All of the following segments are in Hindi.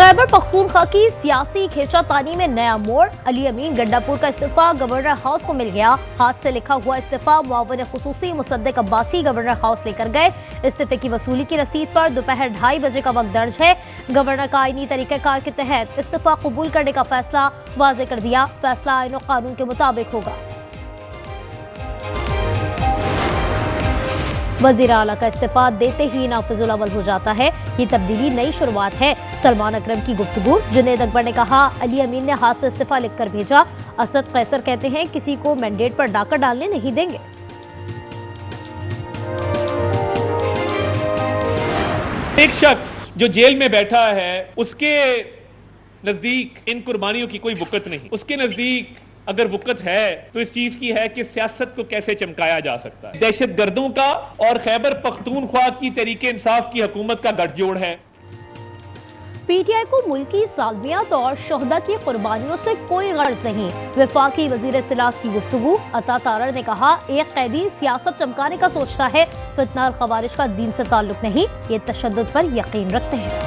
खैबर पख्तूनख्वा की सियासी खींचातानी में नया मोड़। अली अमीन गंडापुर का इस्तीफा गवर्नर हाउस को मिल गया। हाथ से लिखा हुआ इस्तीफा मुआविन खुसूसी मुसद्दिक अब्बासी गवर्नर हाउस लेकर गए। इस्तीफे की वसूली की रसीद पर दोपहर 2:30 बजे का वक्त दर्ज है। गवर्नर का आईनी तरीक़ाकार के तहत इस्तीफा कबूल करने का फैसला वाज़े कर दिया। फैसला आईन और कानून के मुताबिक होगा। वज़ीर आला का इस्तीफा देते ही नाफिजुल अमल हो जाता है। ये तब्दीली नई शुरुआत है। सलमान अकरम की गुफ्तगू। जुनैद अकबर ने कहा, अली अमीन ने हाथ से इस्तीफा लिखकर भेजा। असद कैसर कहते हैं, किसी को मैंडेट पर डाका डालने नहीं देंगे। एक शख्स जो जेल में बैठा है, उसके नजदीक इन कुर्बानियों की कोई वक़्त नहीं। उसके नजदीक अगर वक़्त है तो इस चीज की है कि सियासत को कैसे चमकाया जा सकता है। दहशत गर्दों का और खैबर पख्तूनख्वा की तहरीके इंसाफ की हुकूमत का गठजोड़ है। पीटीआई को मुल्की सालमियत और शोहदा की कुर्बानियों से कोई गर्ज नहीं। वफाकी वजीर इत्तलात की गुफ्तगू। अता तारड़ ने कहा, एक कैदी सियासत चमकाने का सोचता है। फितना और खवारिज का दीन से ताल्लुक नहीं, ये तशद्दुद पर यकीन रखते हैं।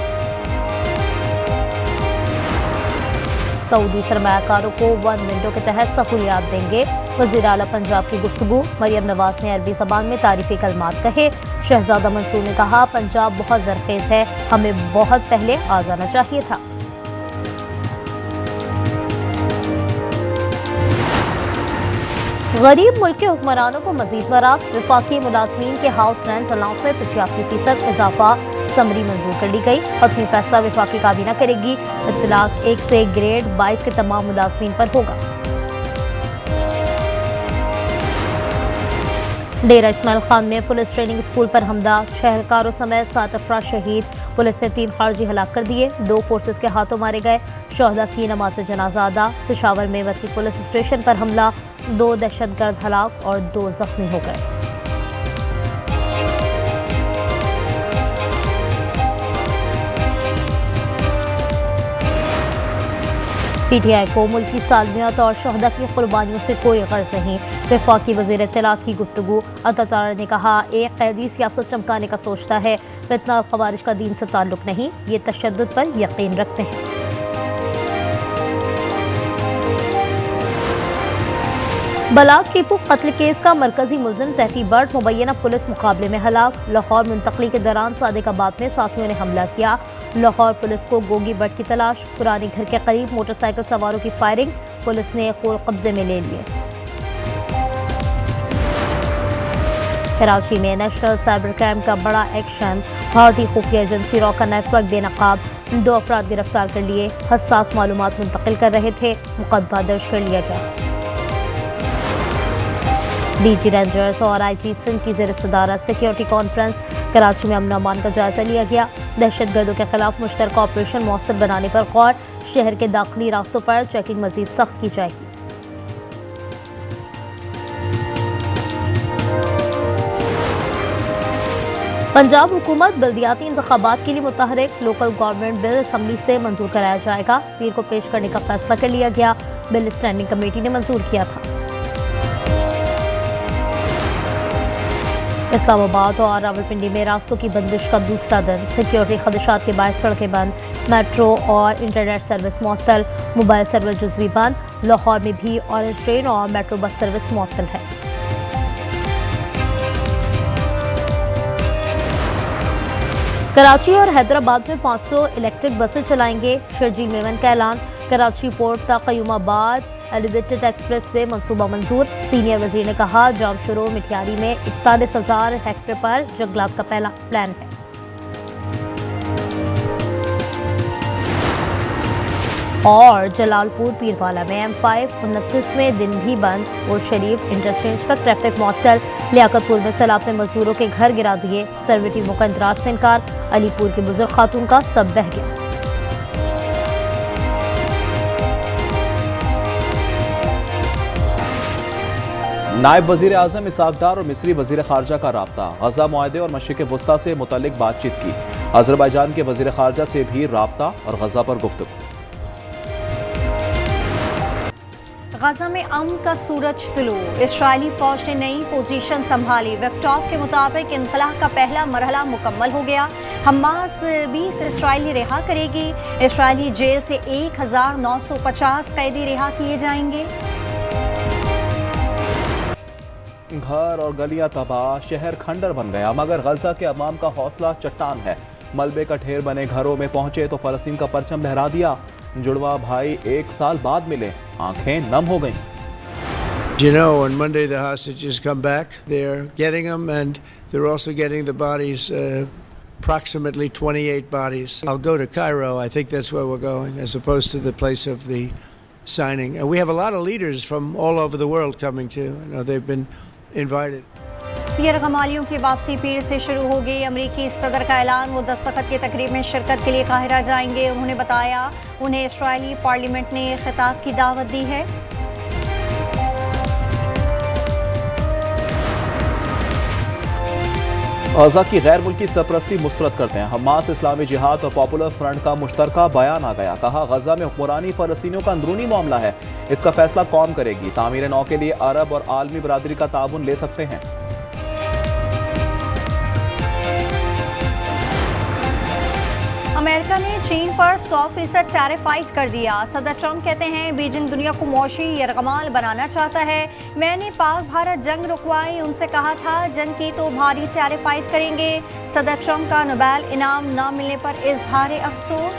सऊदी सरमायाकारों को 1 विंडो के तहत सहूलियात देंगे। वज़ीर आला पंजाब की गुफ्तगू। मरियम नवाज ने अरबी ज़बान में तारीफ़ी कलमात कहे। शहजादा मंसूर ने कहा, पंजाब बहुत ज़रखेज़ है, हमें बहुत पहले आ जाना चाहिए था। गरीब मुल्क के हुक्मरानों को मजीद बरात। वफाकी मुलाजमीन के हाउस रेंट अलाउंस में 85% इजाफा समरी मंजूर कर ली गई। हतमी फैसला वफाकी काबीना करेगी। इत्तलाक 1 से ग्रेड 22 के तमाम मुलाजमीन पर होगा। डेरा इस्माइल खान में पुलिस ट्रेनिंग स्कूल पर हमला। 6 एहलकारों समेत 7 अफराद शहीद। पुलिस ने 3 खारजी हलाक कर दिए। 2 फोर्सेस के हाथों मारे गए। शोहदा की नमाज जनाजा अदा। पेशावर में वती पुलिस स्टेशन पर हमला। 2 दहशतगर्द हलाक और 2 जख्मी हो गए। पीटीआई को मुल्की सालमियत और शोहदा की कुर्बानियों से कोई गर्ज नहीं। वफाकी वज़ीर इत्तलात की गुफ्तगू। अता तारड़ ने कहा, एक कैदी सियासत चमकाने का सोचता है। फितना और खवारिज का दीन से ताल्लुक नहीं, ये तशद्दुद पर यकीन रखते हैं। बलाज टीपू कत्ल केस का मरकजी मुलजिम तहती बर्ड मुबैना पुलिस मुकाबले में हलाक। लाहौर मुंतकली के दौरान सादिकाबाद में साथियों ने हमला किया। लाहौर पुलिस को गोगी बर्ड की तलाश। पुराने घर के करीब मोटरसाइकिल सवारों की फायरिंग। पुलिस ने कोल कब्जे में ले लिए। कराची में नेशनल साइबर क्राइम का बड़ा एक्शन। भारतीय खुफिया एजेंसी रॉ का नेटवर्क बेनकाब। 2 अफराद गिरफ्तार कर लिए। हसास मालूमात मुंतकिल कर रहे थे। मुकदमा दर्ज कर लिया गया। डीजी रेंजर्स और आईजी सिंध की ज़ेर सदारत सिक्योरिटी कॉन्फ्रेंस। कराची में अमन अमान का जायजा लिया गया। दहशतगर्दों के खिलाफ मुश्तरका ऑपरेशन मौसर बनाने पर गौर। शहर के दाखिली रास्तों पर चेकिंग मजीद सख्त की जाएगी। पंजाब हुकूमत बल्दियाती इंतखाबात के लिए मुतहरिक। लोकल गवर्नमेंट बिल असम्बली से मंजूर कराया जाएगा। पीर को पेश करने का फैसला कर लिया गया। बिल स्टैंडिंग कमेटी ने मंजूर किया था। इस्लामाबाद और रावलपिंडी में रास्तों की बंदिश का दूसरा दिन। सिक्योरिटी खदशात के बायस सड़कें बंद। मेट्रो और इंटरनेट सर्विस मुअत्तल। मोबाइल सर्विस जुज़वी बंद। लाहौर में भी ऑरेंज ट्रेन और मेट्रो बस सर्विस मुअत्तल है। कराची और हैदराबाद में 500 इलेक्ट्रिक बसें चलाएंगे। शर्जील मेमन का ऐलान। कराची पोर्ट तक क़यूमाबाद एलिवेटेड एक्सप्रेस वे मंसूबा मंजूर। सीनियर वजीर ने कहा, जामशुरो मिठियारी में 41,000 हेक्टेयर पर जंगलात का पहला प्लान है। और जलालपुर पीरवाला में M5 29वें दिन भी बंद। ओल्ड शरीफ इंटरचेंज तक ट्रैफिक मुअत्तल। लियाकतपुर में सैलाब ने मजदूरों के घर गिरा दिए। सर्वे टीमों का इंदराज से इनकार। अलीपुर की बुजुर्ग खातून का सब बह गया। नायब वजीर आजम इसहाक डार और मिस्री वजीर खारजा का राब्ता। गजा मुआहदे और मशरिक़ वस्ता से मुतल्लिक बातचीत की। अज़रबैजान के वजीर खारजा से भी राब्ता और गजा पर गुफ्तगू। गजा में अमन का सूरज तुलू। इस्राएली फौज ने नई पोजीशन संभाली। वेबटॉप के मुताबिक इनखला का पहला मरहला मुकम्मल हो गया। हमास 20 इसराइली रिहा करेगी। इसराइली जेल से 1950 कैदी रिहा किए जाएंगे। घर और गलियां तबाह, शहर खंडर बन गया, मगर गजा के अवाम का हौसला चट्टान है। मलबे का ढेर बने घरों में पहुंचे तो फलस्तीन का परचम लहरा दिया। जुड़वा भाई 1 साल बाद मिले, आंखें नम हो गईं। You know, on Monday the hostages come back. They're getting them, and they're also getting the bodies, approximately 28 bodies. I'll go to Cairo. I think that's where we're going, as opposed to the place of the signing. And we have a lot of leaders from all over the world coming too. You know, they've been invited. यरगमालियों की वापसी फिर से शुरू हो गई। अमरीकी सदर का ऐलान, वो दस्तखत की तकरीब में शिरकत के लिए काहिरा जाएंगे। उन्होंने बताया उन्हें इसराइली पार्लियामेंट ने खिताब की दावत दी है। गजा की गैर मुल्की सरपरस्ती मुस्तरद करते हैं। हमास, इस्लामी जिहाद और पॉपुलर फ्रंट का मुश्तरका बयान आ गया। कहा गजा में हुक्मरानी फलस्तीनियों का अंदरूनी मामला है, इसका फैसला कौम करेगी। तामीर नौ के लिए अरब और आलमी बरादरी का ताउन ले सकते हैं। अमेरिका ने चीन पर 100% टैरिफ आयद कर दिया। सदर ट्रंप कहते हैं बीजिंग दुनिया को मौशी यरगमाल बनाना चाहता है। मैंने पाक भारत जंग रुकवाई, उनसे कहा था जंग की तो भारी टैरिफ आयद करेंगे। सदर ट्रंप का नोबेल इनाम न मिलने पर इजहार अफसोस।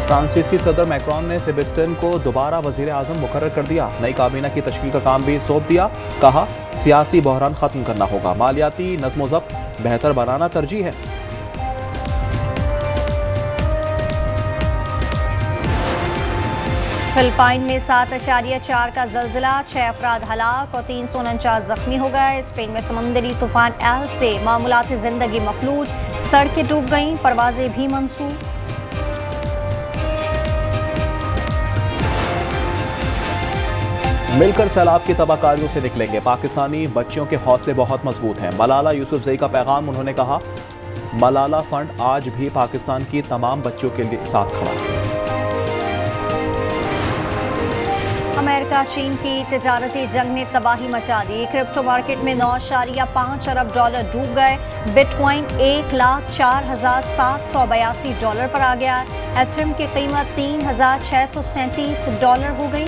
फ्रांसीसी सदर मैक्रॉन ने सेबेस्टियन को दोबारा वजीर आजम मुकर्रर कर दिया। नई काबीना की तश्कील का काम भी सौंप दिया। कहा सियासी बहरान खत्म करना होगा, मालियाती नज़्म ज़ब्त बेहतर बनाना तरजीह है। फिलिपाइन में 7.4 का जल्जिला, 6 अफराद हलाक और 349 जख्मी हो गए। स्पेन में समुंदरी तूफान एल से मामूलाती जिंदगी मफलूज, सड़कें डूब गईं, परवाजें भी मंसूब। मिलकर सैलाब की तबाहकारियों से निकलेंगे। पाकिस्तानी बच्चियों के हौसले बहुत मजबूत हैं। मलाला यूसुफजई का पैगाम, उन्होंने कहा मलाला फंड आज भी पाकिस्तान की तमाम बच्चियों के लिए साथ खड़ा है। अमेरिका चीन की तिजारती जंग ने तबाही मचा दी। क्रिप्टो मार्केट में 9.5 अरब डॉलर डूब गए। बिटकॉइन $1,04,782 पर आ गया। एथेरियम की कीमत $3,637 हो गई।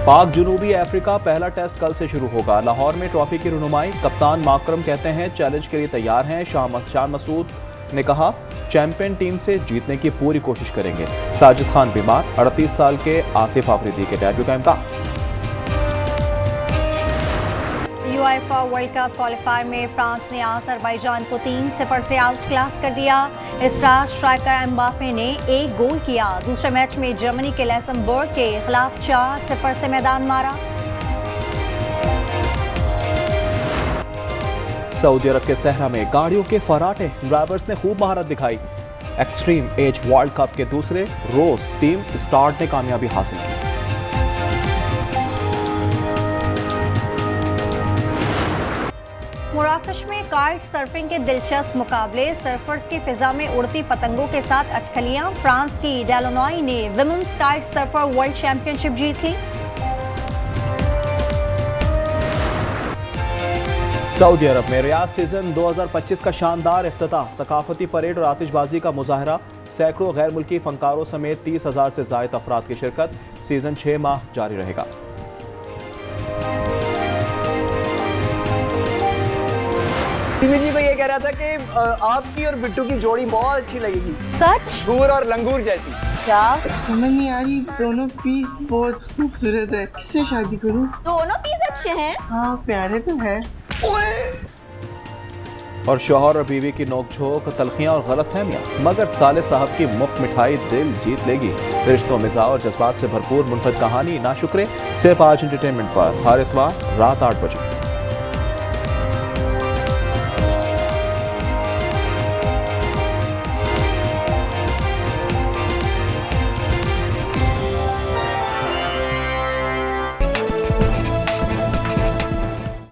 पाक जनूबी अफ्रीका पहला टेस्ट कल से शुरू होगा। लाहौर में ट्रॉफी की रुनुमाई, कप्तान माकरम कहते हैं चैलेंज के लिए तैयार हैं। शाह मसूद ने कहा चैंपियन टीम से जीतने की पूरी कोशिश करेंगे। साजिद खान बीमार, 38 साल के आसिफ आफरीदी के डेब्यू का इम्कान। यूएफा वर्ल्ड कप क्वालिफायर में फ्रांस ने अजरबैजान को 3-0 से आउट क्लास कर दिया। स्टार स्ट्राइकर एम्बापे ने 1 गोल किया। दूसरे मैच में जर्मनी के लक्समबर्ग के खिलाफ 4-0 से मैदान मारा। सऊदी अरब के सहरा में गाड़ियों के फराटे, ड्राइवर्स ने खूब महारत दिखाई। एक्सट्रीम एज वर्ल्ड कप के दूसरे रोज टीम स्टार्ट ने कामयाबी हासिल की। मराकश में काइट सर्फिंग के दिलचस्प मुकाबले, सर्फर्स की फिजा में उड़ती पतंगों के साथ अटकलियां। फ्रांस की डेलोनॉय ने women's kite surfer world championship जीती। सऊदी अरब में रियाद सीजन 2025 का शानदार इफ्तिताह, सकाफती परेड और आतिशबाजी का मुजाहरा। सैकड़ों गैर मुल्की फनकारों समेत 30,000 से ज्यादा अफराद की शिरकत। सीजन 6 माह जारी रहेगा। जी भाई ये कह रहा था कि आपकी और बिट्टू की जोड़ी बहुत अच्छी लगेगी। सच? घूर और लंगूर जैसी। क्या समझ नहीं आ रही, दोनों पीस बहुत खूबसूरत है, किससे शादी करूं? दोनों पीस अच्छे हैं। हाँ प्यारे तो है। और शौहर और बीवी की नोकझोंक, तलखियां और गलतफहमियां, मगर साले साहब की मुफ्त मिठाई दिल जीत लेगी। रिश्तों, मिजाज और जज्बात से भरपूर मुनफरद कहानी ना शुक्रे, सिर्फ आज एंटरटेनमेंट पर, हर इतवार रात 8 बजे।